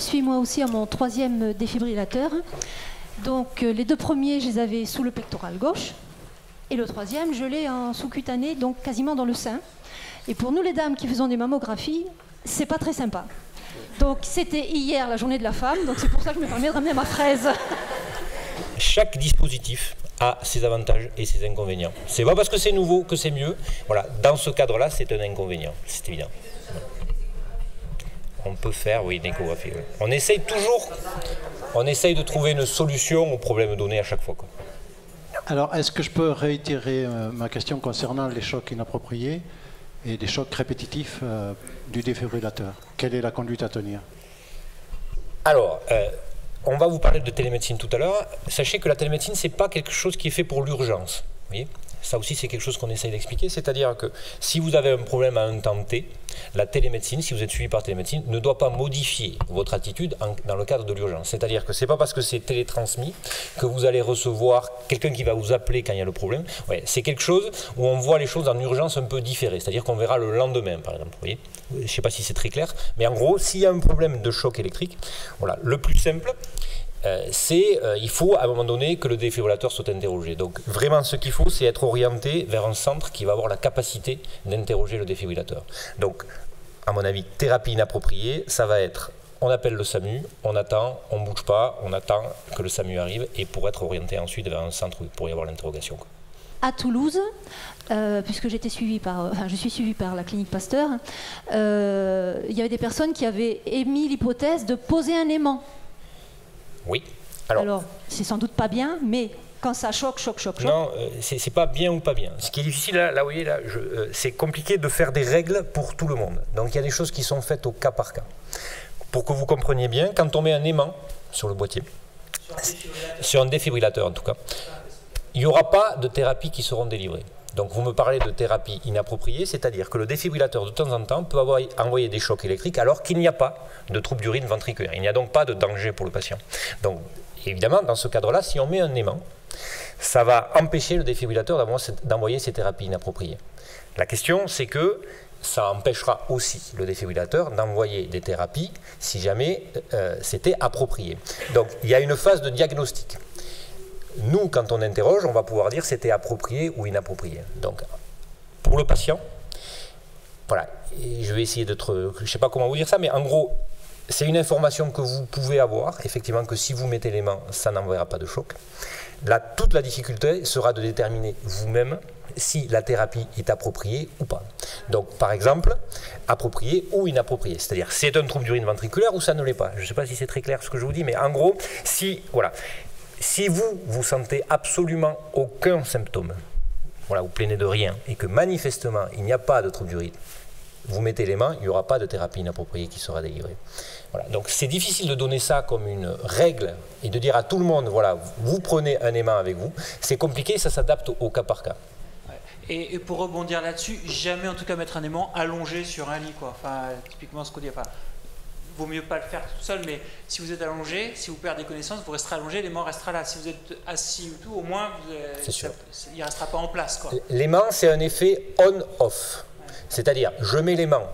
suis moi aussi à mon 3e défibrillateur. Donc les 2 premiers, je les avais sous le pectoral gauche. Et le 3e, je l'ai en sous-cutané, donc quasiment dans le sein. Et pour nous les dames qui faisons des mammographies, c'est pas très sympa. Donc c'était hier la journée de la femme, donc c'est pour ça que je me permets de ramener ma fraise. Chaque dispositif a ses avantages et ses inconvénients. C'est pas parce que c'est nouveau que c'est mieux. Voilà, dans ce cadre-là, c'est un inconvénient, c'est évident. On peut faire, oui, une échographie. Oui. On essaye de trouver une solution au problème donné à chaque fois, quoi. Alors, est-ce que je peux réitérer ma question concernant les chocs inappropriés et les chocs répétitifs du défibrillateur? Quelle est la conduite à tenir? Alors, on va vous parler de télémédecine tout à l'heure. Sachez que la télémédecine, ce n'est pas quelque chose qui est fait pour l'urgence. Vous voyez ? Ça aussi, c'est quelque chose qu'on essaye d'expliquer. C'est-à-dire que si vous avez un problème à un temps T, la télémédecine, si vous êtes suivi par télémédecine, ne doit pas modifier votre attitude dans le cadre de l'urgence. C'est-à-dire que ce n'est pas parce que c'est télétransmis que vous allez recevoir quelqu'un qui va vous appeler quand il y a le problème. Ouais, c'est quelque chose où on voit les choses en urgence un peu différées. C'est-à-dire qu'on verra le lendemain, par exemple. Vous voyez ? Je ne sais pas si c'est très clair, mais en gros, s'il y a un problème de choc électrique, voilà, le plus simple, il faut à un moment donné que le défibrillateur soit interrogé. Donc vraiment ce qu'il faut, c'est être orienté vers un centre qui va avoir la capacité d'interroger le défibrillateur. Donc à mon avis, thérapie inappropriée, ça va être, on appelle le SAMU, on attend, on ne bouge pas, on attend que le SAMU arrive et pour être orienté ensuite vers un centre où il pourrait y avoir l'interrogation. À Toulouse, puisque je suis suivie par la clinique Pasteur, il y avait des personnes qui avaient émis l'hypothèse de poser un aimant. Oui. Alors c'est sans doute pas bien, mais quand ça choque. Non, c'est pas bien ou pas bien. Ce qui est difficile, là vous voyez, c'est compliqué de faire des règles pour tout le monde. Donc il y a des choses qui sont faites au cas par cas. Pour que vous compreniez bien, quand on met un aimant sur le boîtier, sur un défibrillateur en tout cas, il n'y aura pas de thérapies qui seront délivrées. Donc vous me parlez de thérapie inappropriée, c'est-à-dire que le défibrillateur de temps en temps peut envoyer des chocs électriques alors qu'il n'y a pas de trouble d'urine ventriculaire. Il n'y a donc pas de danger pour le patient. Donc évidemment, dans ce cadre-là, si on met un aimant, ça va empêcher le défibrillateur d'envoyer ces thérapies inappropriées. La question, c'est que ça empêchera aussi le défibrillateur d'envoyer des thérapies si jamais c'était approprié. Donc il y a une phase de diagnostic. Nous, quand on interroge, on va pouvoir dire c'était approprié ou inapproprié. Donc, pour le patient, voilà, et je vais essayer d'être, je ne sais pas comment vous dire ça, mais en gros, c'est une information que vous pouvez avoir, effectivement, que si vous mettez l'aimant, ça n'enverra pas de choc. Là, toute la difficulté sera de déterminer vous-même si la thérapie est appropriée ou pas. Donc, par exemple, appropriée ou inappropriée. C'est-à-dire, c'est un trouble d'urine ventriculaire ou ça ne l'est pas. Je ne sais pas si c'est très clair ce que je vous dis, mais en gros, si vous sentez absolument aucun symptôme, voilà, vous plaignez de rien, et que manifestement il n'y a pas de trouble d'urine, vous mettez l'aimant, il n'y aura pas de thérapie inappropriée qui sera délivrée. Voilà. Donc c'est difficile de donner ça comme une règle et de dire à tout le monde, voilà, vous prenez un aimant avec vous. C'est compliqué, ça s'adapte au cas par cas. Et pour rebondir là-dessus, jamais en tout cas mettre un aimant allongé sur un lit, quoi. Enfin, typiquement ce qu'on dit. Enfin, vaut mieux pas le faire tout seul, mais si vous êtes allongé, si vous perdez connaissance, vous resterez allongé, l'aimant restera là. Si vous êtes assis ou tout, au moins, il ne restera pas en place, quoi. L'aimant, c'est un effet on-off. C'est-à-dire, je mets l'aimant,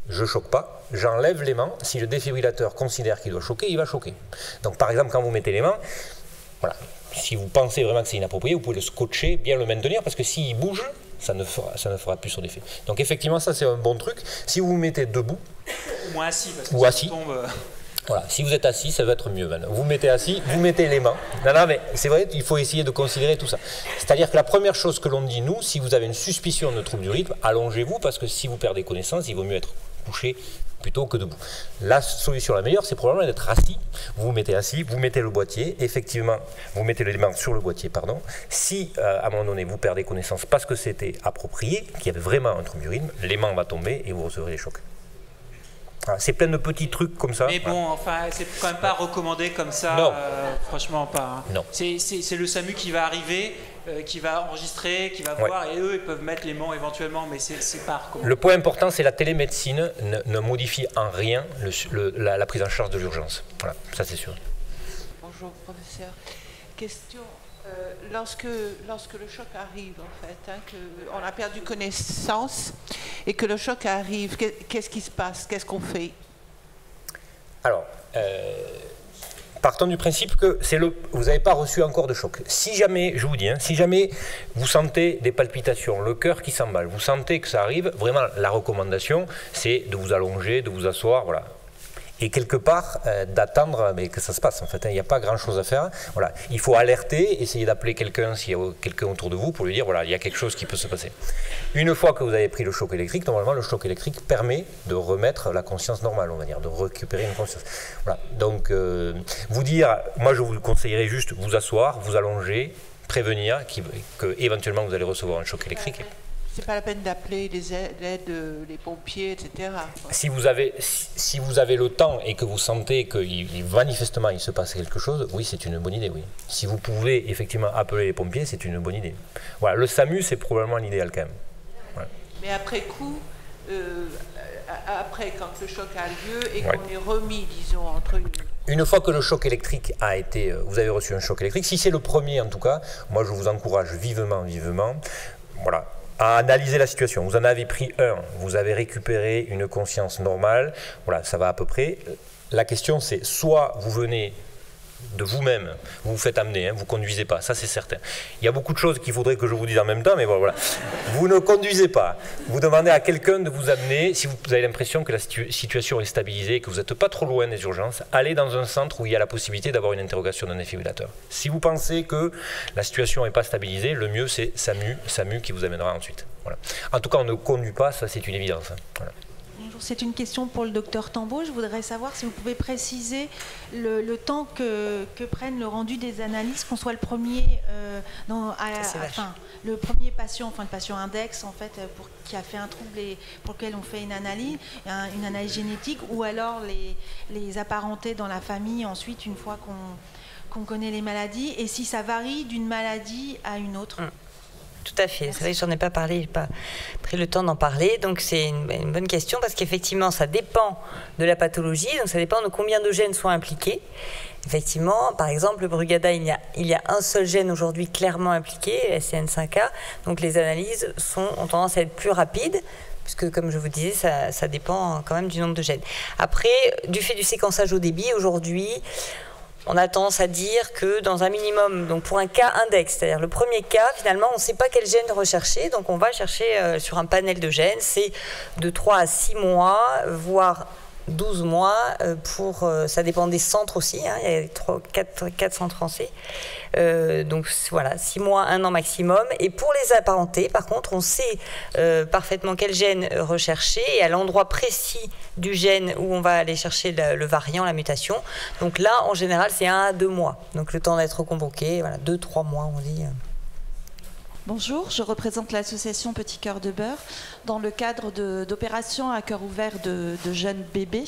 je ne choque pas, j'enlève l'aimant. Si le défibrillateur considère qu'il doit choquer, il va choquer. Donc, par exemple, quand vous mettez l'aimant, voilà, si vous pensez vraiment que c'est inapproprié, vous pouvez le scotcher, bien le maintenir, parce que s'il bouge, ça ne fera plus son effet. Donc, effectivement, ça, c'est un bon truc. Si vous vous mettez debout, ou assis, parce que ou assis, tombe... Voilà, si vous êtes assis, ça va être mieux. Vous mettez assis, vous mettez les mains. Non, mais c'est vrai, il faut essayer de considérer tout ça. C'est-à-dire que la première chose que l'on dit, nous, si vous avez une suspicion de trouble du rythme, allongez-vous, parce que si vous perdez connaissance, il vaut mieux être couché plutôt que debout. La solution la meilleure, c'est probablement d'être assis. Vous vous mettez assis, vous mettez le boîtier, effectivement, vous mettez les mains sur le boîtier, pardon. Si, à un moment donné, vous perdez connaissance parce que c'était approprié, qu'il y avait vraiment un trouble du rythme, l'aimant va tomber et vous recevrez les chocs. C'est plein de petits trucs comme ça. Mais bon, enfin, c'est quand même pas recommandé comme ça. Franchement, pas. Hein. Non. C'est le SAMU qui va arriver, qui va enregistrer, qui va voir, et eux, ils peuvent mettre l'aimant éventuellement, mais c'est pas recommandé. Le point important, c'est la télémédecine ne modifie en rien la prise en charge de l'urgence. Voilà, ça c'est sûr. Bonjour, professeur. Question. Lorsque le choc arrive, en fait, qu'on a perdu connaissance et que le choc arrive, qu'est-ce qui se passe? Qu'est-ce qu'on fait? Alors, partons du principe que vous n'avez pas reçu encore de choc. Si jamais, je vous dis, si jamais vous sentez des palpitations, le cœur qui s'emballe, vous sentez que ça arrive, vraiment la recommandation, c'est de vous allonger, de vous asseoir, voilà. Et quelque part, d'attendre que ça se passe. En fait, il n'y a pas grand-chose à faire. Voilà. Il faut alerter, essayer d'appeler quelqu'un s'il y a quelqu'un autour de vous pour lui dire voilà, il y a quelque chose qui peut se passer. Une fois que vous avez pris le choc électrique, normalement, le choc électrique permet de remettre la conscience normale, on va dire, de récupérer une conscience. Voilà. Donc, vous dire, moi, je vous conseillerais juste vous asseoir, vous allonger, prévenir qu'éventuellement vous allez recevoir un choc électrique. C'est pas la peine d'appeler les aides, les pompiers, etc. Si vous avez le temps et que vous sentez que manifestement il se passe quelque chose, oui, c'est une bonne idée, oui. Si vous pouvez effectivement appeler les pompiers, c'est une bonne idée. Voilà, le SAMU, c'est probablement l'idéal quand même. Voilà. Mais après coup, après quand le choc a lieu et qu'on est remis, disons, entre une fois que le choc électrique a été, vous avez reçu un choc électrique, si c'est le premier en tout cas, moi je vous encourage vivement, voilà, à analyser la situation. Vous en avez pris un, vous avez récupéré une conscience normale, voilà, ça va à peu près. La question c'est, soit vous venez de vous-même, vous vous faites amener, vous ne conduisez pas, ça c'est certain. Il y a beaucoup de choses qu'il faudrait que je vous dise en même temps, mais voilà. Vous ne conduisez pas, vous demandez à quelqu'un de vous amener, si vous avez l'impression que la situation est stabilisée, que vous n'êtes pas trop loin des urgences, allez dans un centre où il y a la possibilité d'avoir une interrogation d'un défibrillateur. Si vous pensez que la situation n'est pas stabilisée, le mieux c'est SAMU qui vous amènera ensuite. Voilà. En tout cas, on ne conduit pas, ça c'est une évidence. Voilà. C'est une question pour le docteur Tambo. Je voudrais savoir si vous pouvez préciser le temps que prenne le rendu des analyses, qu'on soit le premier, le premier patient, enfin le patient index en fait, qui a fait un trouble et pour lequel on fait une analyse génétique, ou alors les apparentés dans la famille ensuite une fois qu'on connaît les maladies, et si ça varie d'une maladie à une autre. Tout à fait, c'est vrai que j'en ai pas parlé, j'ai pas pris le temps d'en parler, donc c'est une bonne question parce qu'effectivement ça dépend de la pathologie, donc ça dépend de combien de gènes sont impliqués. Effectivement, par exemple, le Brugada, il y a un seul gène aujourd'hui clairement impliqué, SCN5A, donc les analyses ont tendance à être plus rapides, puisque comme je vous disais, ça dépend quand même du nombre de gènes. Après, du fait du séquençage au débit, aujourd'hui, on a tendance à dire que dans un minimum, donc pour un cas index, c'est-à-dire le premier cas, finalement, on ne sait pas quel gène rechercher, donc on va chercher sur un panel de gènes, c'est de 3 à 6 mois, voire 12 mois, ça dépend des centres aussi, il y a 4 centres français, donc voilà, 6 mois, 1 an maximum, et pour les apparentés, par contre, on sait parfaitement quel gène rechercher, et à l'endroit précis du gène où on va aller chercher le variant, la mutation, donc là, en général, c'est 1 à 2 mois, donc le temps d'être convoqué, voilà, 2-3 mois, on dit. Bonjour, je représente l'association Petit Cœur de Beurre. Dans le cadre d'opérations à cœur ouvert de jeunes bébés,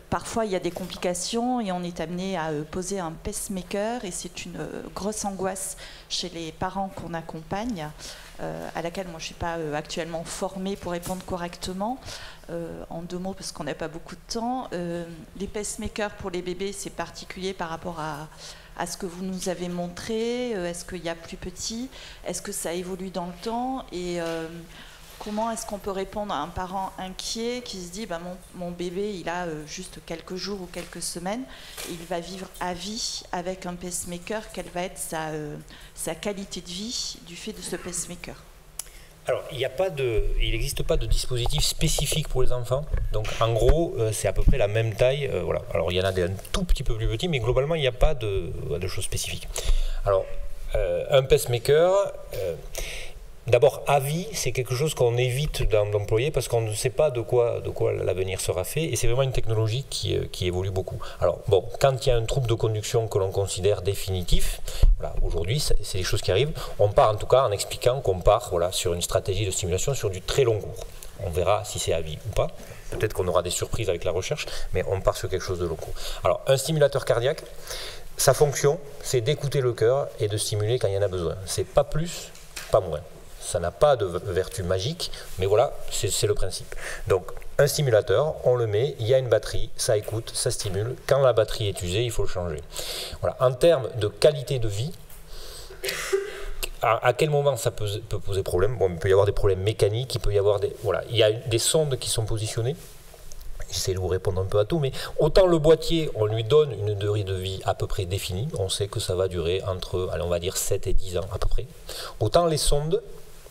parfois il y a des complications et on est amené à poser un pacemaker, et c'est une grosse angoisse chez les parents qu'on accompagne, à laquelle moi je ne suis pas actuellement formée pour répondre correctement. En 2 mots, parce qu'on n'a pas beaucoup de temps, les pacemakers pour les bébés, c'est particulier par rapport à ce que vous nous avez montré. Est-ce qu'il y a plus petit? Est-ce que ça évolue dans le temps? Et comment est-ce qu'on peut répondre à un parent inquiet qui se dit mon bébé, il a juste quelques jours ou quelques semaines, et il va vivre à vie avec un pacemaker, quelle va être sa qualité de vie du fait de ce pacemaker? Alors, il n'existe pas de dispositif spécifique pour les enfants. Donc, en gros, c'est à peu près la même taille. Voilà. Alors, il y en a des un tout petit peu plus petits, mais globalement, il n'y a pas de choses spécifiques. Alors, un pacemaker, d'abord, à vie, c'est quelque chose qu'on évite d'employer parce qu'on ne sait pas de quoi l'avenir sera fait. Et c'est vraiment une technologie qui évolue beaucoup. Alors, bon, quand il y a un trouble de conduction que l'on considère définitif, voilà, aujourd'hui, c'est des choses qui arrivent. On part en tout cas en expliquant qu'on part sur une stratégie de stimulation sur du très long cours. On verra si c'est à vie ou pas. Peut-être qu'on aura des surprises avec la recherche, mais on part sur quelque chose de long cours. Alors, un stimulateur cardiaque, sa fonction, c'est d'écouter le cœur et de stimuler quand il y en a besoin. C'est pas plus, pas moins. Ça n'a pas de vertu magique, mais voilà, c'est le principe. Donc, un stimulateur, on le met, il y a une batterie, ça écoute, ça stimule. Quand la batterie est usée, il faut le changer. Voilà. En termes de qualité de vie, à quel moment ça peut poser problème? Bon, il peut y avoir des problèmes mécaniques, il peut y avoir il y a des sondes qui sont positionnées. J'essaie de vous répondre un peu à tout, mais autant le boîtier, on lui donne une durée de vie à peu près définie, on sait que ça va durer entre, allez, on va dire 7 et 10 ans à peu près. Autant les sondes,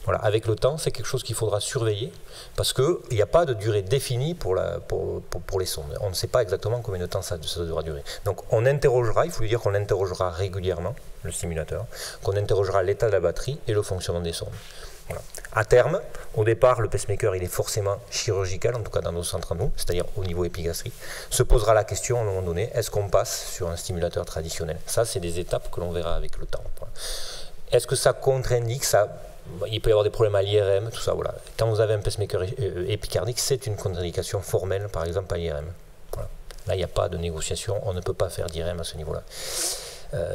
voilà, avec le temps, c'est quelque chose qu'il faudra surveiller, parce qu'il n'y a pas de durée définie pour les sondes. On ne sait pas exactement combien de temps ça devra durer. Donc on interrogera, il faut lui dire qu'on interrogera régulièrement le stimulateur, qu'on interrogera l'état de la batterie et le fonctionnement des sondes. Voilà. À terme, au départ, le pacemaker, il est forcément chirurgical, en tout cas dans nos centres à nous, c'est-à-dire au niveau épigastrique. Se posera la question à un moment donné, est-ce qu'on passe sur un stimulateur traditionnel? Ça, c'est des étapes que l'on verra avec le temps. Voilà. Est-ce que ça contre-indique ça? Il peut y avoir des problèmes à l'IRM, tout ça, voilà. Quand vous avez un pacemaker épicardique, c'est une contre-indication formelle, par exemple, à l'IRM. Voilà. Là, il n'y a pas de négociation, on ne peut pas faire d'IRM à ce niveau-là.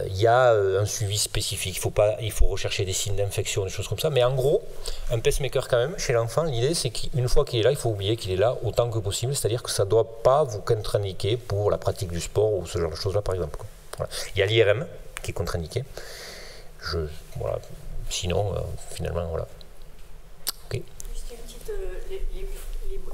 Il y a un suivi spécifique, il faut rechercher des signes d'infection, des choses comme ça, mais en gros, un pacemaker quand même, chez l'enfant, l'idée c'est qu'une fois qu'il est là, il faut oublier qu'il est là autant que possible, c'est-à-dire que ça ne doit pas vous contre-indiquer pour la pratique du sport ou ce genre de choses-là, par exemple. Voilà. Il y a l'IRM qui est contre-indiqué. Voilà. Sinon, finalement, voilà. Okay. Juste une petite,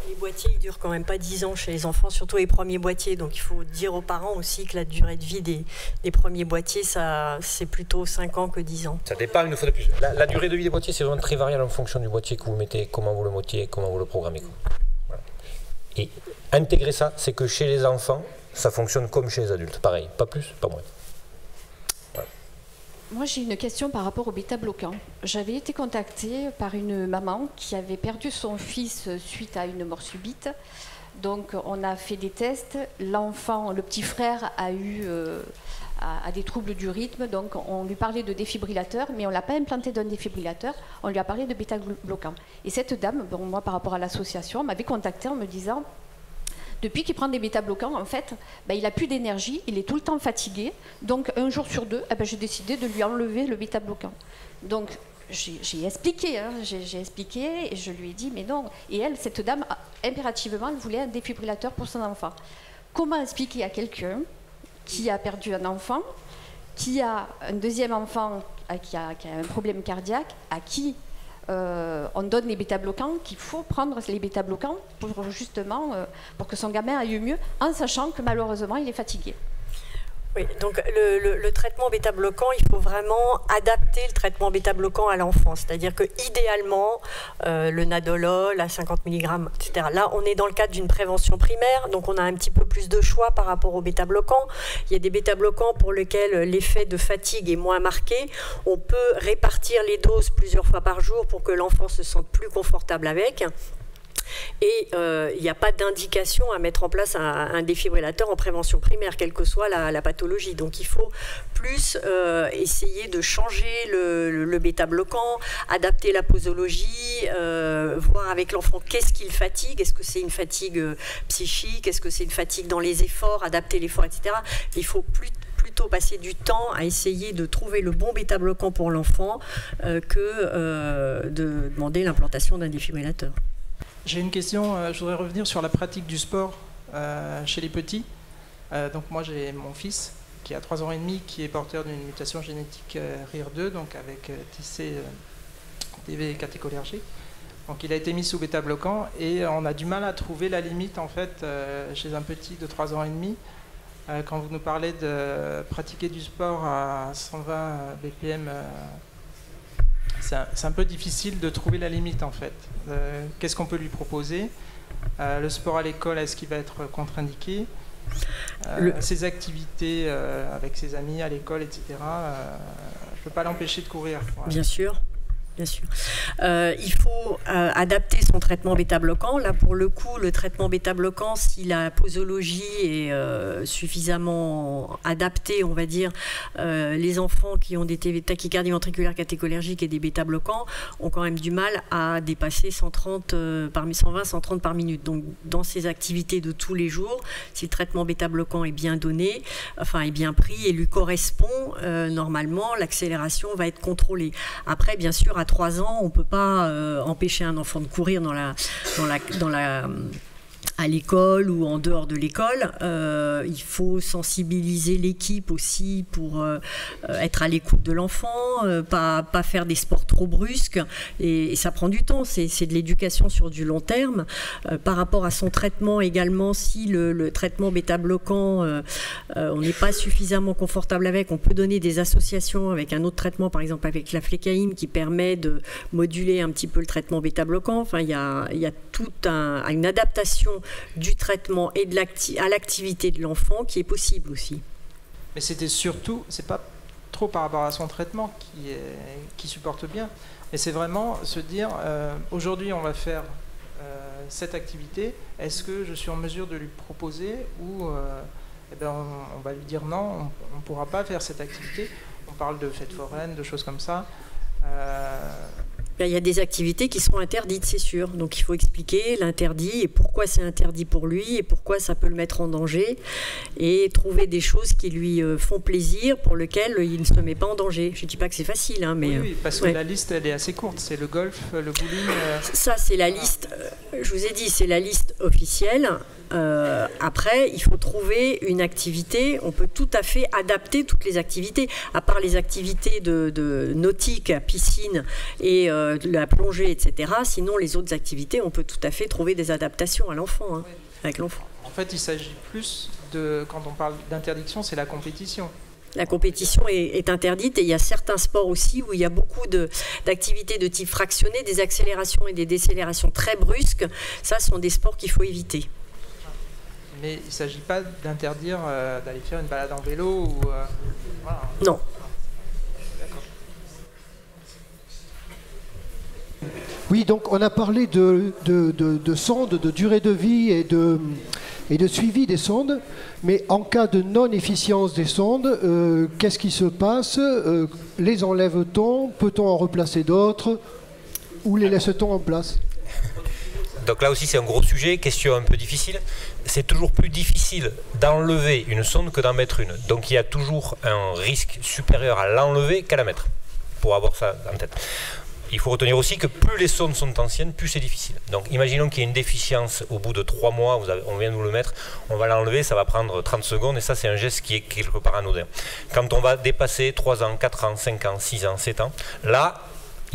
les boîtiers, ils durent quand même pas 10 ans chez les enfants, surtout les premiers boîtiers. Donc il faut dire aux parents aussi que la durée de vie des premiers boîtiers, c'est plutôt 5 ans que 10 ans. Ça dépend une fois de plus. La durée de vie des boîtiers, c'est vraiment très variable en fonction du boîtier que vous mettez, comment vous le motiez, comment vous le programmez. Voilà. Et intégrer ça, c'est que chez les enfants, ça fonctionne comme chez les adultes. Pareil, pas plus, pas moins. Moi, j'ai une question par rapport au bêta-bloquant. J'avais été contactée par une maman qui avait perdu son fils suite à une mort subite. Donc, on a fait des tests. L'enfant, le petit frère, a des troubles du rythme. Donc, on lui parlait de défibrillateur, mais on ne l'a pas implanté d'un défibrillateur. On lui a parlé de bêta-bloquant. Et cette dame, bon, moi, par rapport à l'association, m'avait contactée en me disant... Depuis qu'il prend des bêta-bloquants, en fait, il n'a plus d'énergie, il est tout le temps fatigué. Donc, un jour sur deux, j'ai décidé de lui enlever le bêta-bloquant. Donc, j'ai expliqué, et je lui ai dit, mais non. Et elle, cette dame, impérativement, elle voulait un défibrillateur pour son enfant. Comment expliquer à quelqu'un qui a perdu un enfant, qui a un deuxième enfant qui a un problème cardiaque, à qui... on donne les bêta-bloquants, qu'il faut prendre les bêta-bloquants pour justement pour que son gamin aille mieux, en sachant que malheureusement il est fatigué. Oui, donc le traitement bêta-bloquant, il faut vraiment adapter le traitement bêta-bloquant à l'enfant. C'est-à-dire que idéalement, le nadolol à 50 mg, etc. Là, on est dans le cadre d'une prévention primaire, donc on a un petit peu plus de choix par rapport aux bêta-bloquants. Il y a des bêta-bloquants pour lesquels l'effet de fatigue est moins marqué. On peut répartir les doses plusieurs fois par jour pour que l'enfant se sente plus confortable avec. Et il n'y a pas d'indication à mettre en place un défibrillateur en prévention primaire, quelle que soit la pathologie. Donc il faut plus essayer de changer le bêta-bloquant, adapter la posologie, voir avec l'enfant qu'est-ce qu'il fatigue, est-ce que c'est une fatigue psychique, est-ce que c'est une fatigue dans les efforts, adapter l'effort, etc. Il faut plutôt passer du temps à essayer de trouver le bon bêta-bloquant pour l'enfant que de demander l'implantation d'un défibrillateur. J'ai une question, je voudrais revenir sur la pratique du sport chez les petits. Donc moi j'ai mon fils qui a 3 ans et demi qui est porteur d'une mutation génétique RIR2, donc avec TCD catécholergique. Donc il a été mis sous bêta-bloquant et on a du mal à trouver la limite en fait chez un petit de 3 ans et demi. Quand vous nous parlez de pratiquer du sport à 120 BPM, c'est un peu difficile de trouver la limite en fait. Qu'est-ce qu'on peut lui proposer? Le sport à l'école, est-ce qu'il va être contre-indiqué? Ses activités avec ses amis à l'école, etc. Je ne peux pas l'empêcher de courir. Voilà. Bien sûr. Bien sûr. Il faut adapter son traitement bêta-bloquant. Là, pour le coup, le traitement bêta-bloquant, si la posologie est suffisamment adaptée, on va dire, les enfants qui ont des tachycardies ventriculaires catécholergiques et des bêta-bloquants ont quand même du mal à dépasser 120-130 par minute. Donc, dans ces activités de tous les jours, si le traitement bêta-bloquant est bien donné, enfin, est bien pris et lui correspond, normalement, l'accélération va être contrôlée. Après, bien sûr, à 3 ans, on ne peut pas empêcher un enfant de courir dans la à l'école ou en dehors de l'école. Il faut sensibiliser l'équipe aussi pour être à l'écoute de l'enfant, pas faire des sports trop brusques, et ça prend du temps, c'est de l'éducation sur du long terme. Par rapport à son traitement également, si le traitement bêta-bloquant, on n'est pas suffisamment confortable avec, on peut donner des associations avec un autre traitement, par exemple avec la flécaïne, qui permet de moduler un petit peu le traitement bêta-bloquant. Enfin, il y a toute une adaptation du traitement et à l'activité de l'enfant qui est possible aussi. Mais c'était surtout, c'est pas trop par rapport à son traitement qui supporte bien, mais c'est vraiment se dire, aujourd'hui on va faire cette activité, est-ce que je suis en mesure de lui proposer ou eh ben on va lui dire non, on ne pourra pas faire cette activité. On parle de fêtes foraines, de choses comme ça. Il y a des activités qui sont interdites, c'est sûr. Donc il faut expliquer l'interdit et pourquoi c'est interdit pour lui et pourquoi ça peut le mettre en danger, et trouver des choses qui lui font plaisir, pour lesquelles il ne se met pas en danger. Je ne dis pas que c'est facile, hein, mais... Oui, parce que la liste, elle est assez courte. C'est le golf, le bowling... Ça, c'est la liste, je vous ai dit, c'est la liste officielle. Après, il faut trouver une activité. On peut tout à fait adapter toutes les activités, à part les activités de nautique, piscine et la plongée, etc. Sinon, les autres activités, on peut tout à fait trouver des adaptations à l'enfant, hein, avec l'enfant. En fait, il s'agit plus de, quand on parle d'interdiction, c'est la compétition. La compétition est interdite, et il y a certains sports aussi où il y a beaucoup d'activités de type fractionné, des accélérations et des décélérations très brusques. Ça, ce sont des sports qu'il faut éviter. Mais il ne s'agit pas d'interdire d'aller faire une balade en vélo ou... voilà. Non. Oui, donc on a parlé de sondes, de durée de vie et de suivi des sondes, mais en cas de non-efficience des sondes, qu'est-ce qui se passe? Les enlève-t-on? Peut-on en replacer d'autres? Ou les laisse-t-on en place? Donc là aussi c'est un gros sujet, question un peu difficile. C'est toujours plus difficile d'enlever une sonde que d'en mettre une. Donc il y a toujours un risque supérieur à l'enlever qu'à la mettre, pour avoir ça en tête. Il faut retenir aussi que plus les sondes sont anciennes, plus c'est difficile. Donc imaginons qu'il y ait une déficience au bout de 3 mois, on vient de vous le mettre, on va l'enlever, ça va prendre 30 secondes, et ça c'est un geste qui est quelque part anodin. Quand on va dépasser 3 ans, 4 ans, 5 ans, 6 ans, 7 ans, là,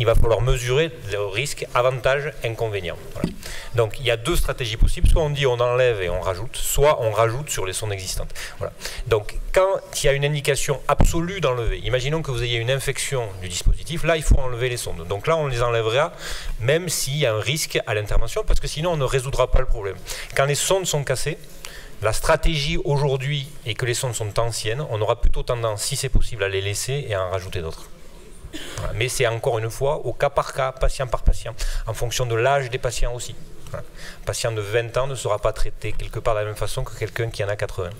il va falloir mesurer le risque, avantage, inconvénient. Voilà. Donc il y a 2 stratégies possibles, soit on dit on enlève et on rajoute, soit on rajoute sur les sondes existantes. Voilà. Donc quand il y a une indication absolue d'enlever, imaginons que vous ayez une infection du dispositif, là il faut enlever les sondes. Donc là on les enlèvera même s'il y a un risque à l'intervention, parce que sinon on ne résoudra pas le problème. Quand les sondes sont cassées, la stratégie aujourd'hui est que les sondes sont anciennes, on aura plutôt tendance, si c'est possible, à les laisser et à en rajouter d'autres. Voilà. Mais c'est encore une fois au cas par cas, patient par patient, en fonction de l'âge des patients aussi. Voilà. Un patient de 20 ans ne sera pas traité quelque part de la même façon que quelqu'un qui en a 80.